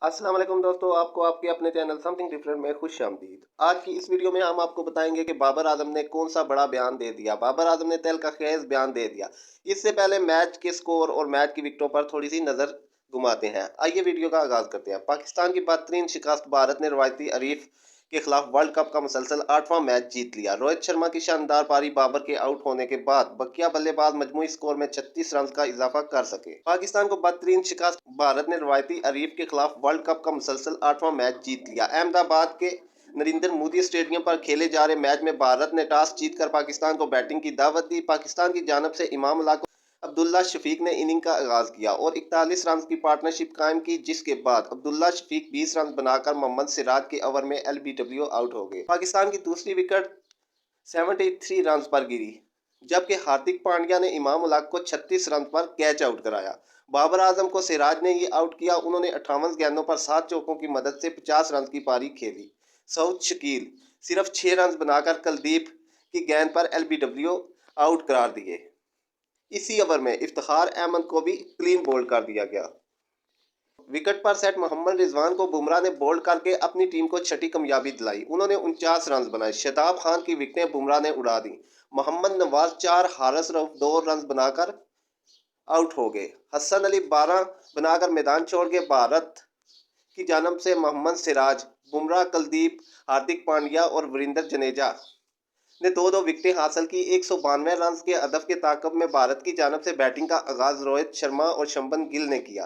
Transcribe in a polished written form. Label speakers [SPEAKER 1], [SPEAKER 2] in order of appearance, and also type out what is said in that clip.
[SPEAKER 1] अस्सलाम वालेकुम दोस्तों, आपको आपके अपने चैनल समथिंग डिफरेंट में खुश आमदीद। आज की इस वीडियो में हम आपको बताएंगे कि बाबर आजम ने कौन सा बड़ा बयान दे दिया। बाबर आजम ने तहलका खेज बयान दे दिया। इससे पहले मैच के स्कोर और मैच की विकेटों पर थोड़ी सी नज़र घुमाते हैं। आइए वीडियो का आगाज़ करते हैं। पाकिस्तान की बदतरीन शिकस्त, भारत ने रवायती अरीफ के खिलाफ वर्ल्ड कप का मुसलसल 8वां मैच जीत लिया। रोहित शर्मा की शानदार पारी बाबर के आउट होने के बाद बकिया बल्लेबाज मजमूई स्कोर में 36 रन का इजाफा कर सके। पाकिस्तान को बदतरीन शिकस्त, भारत ने रवायती अरीफ के खिलाफ वर्ल्ड कप का मुसलसल 8वां मैच जीत लिया। अहमदाबाद के नरेंद्र मोदी स्टेडियम पर खेले जा रहे मैच में भारत ने टॉस जीतकर पाकिस्तान को बैटिंग की दावत दी। पाकिस्तान की जानब से इमाम उल्लाह अब्दुल्ला शफीक ने इनिंग का आगाज किया और 41 रन की पार्टनरशिप कायम की, जिसके बाद अब्दुल्ला शफीक 20 रन बनाकर मोहम्मद सिराज के ओवर में एलबीडब्ल्यू आउट हो गए। पाकिस्तान की दूसरी विकेट 73 रन पर गिरी, जबकि हार्दिक पांड्या ने इमाम उल्लाह को 36 रन पर कैच आउट कराया। बाबर आजम को सिराज ने ये आउट किया। उन्होंने 58 गेंदों पर 7 चौकों की मदद से 50 रन की पारी खेली। सऊद शकील सिर्फ 6 रन बनाकर कुलदीप की गेंद पर एलबीडब्ल्यू आउट करार दिए। इसी ओवर में इफ्तिखार अहमद को भी क्लीन बोल्ड कर दिया गया। विकेट पर सेट मोहम्मद रिजवान को बुमराह ने बोल्ड करके अपनी टीम को छठी कामयाबी दिलाई। उन्होंने 49 रन बनाए। शादाब खान की विकेटें बुमराह ने उड़ा दी। मोहम्मद नवाज 4, हारिस रऊफ 2 रन बनाकर आउट हो गए। हसन अली 12 बनाकर मैदान छोड़ गए। भारत की जानब से मोहम्मद सिराज, बुमराह, कुलदीप, हार्दिक पांड्या और वीरेंद्र जडेजा ने 2-2 विकेटें हासिल की। 192 रन के हदफ के ताक़ब में भारत की जानब से बैटिंग का आगाज रोहित शर्मा और शुभमन गिल ने किया।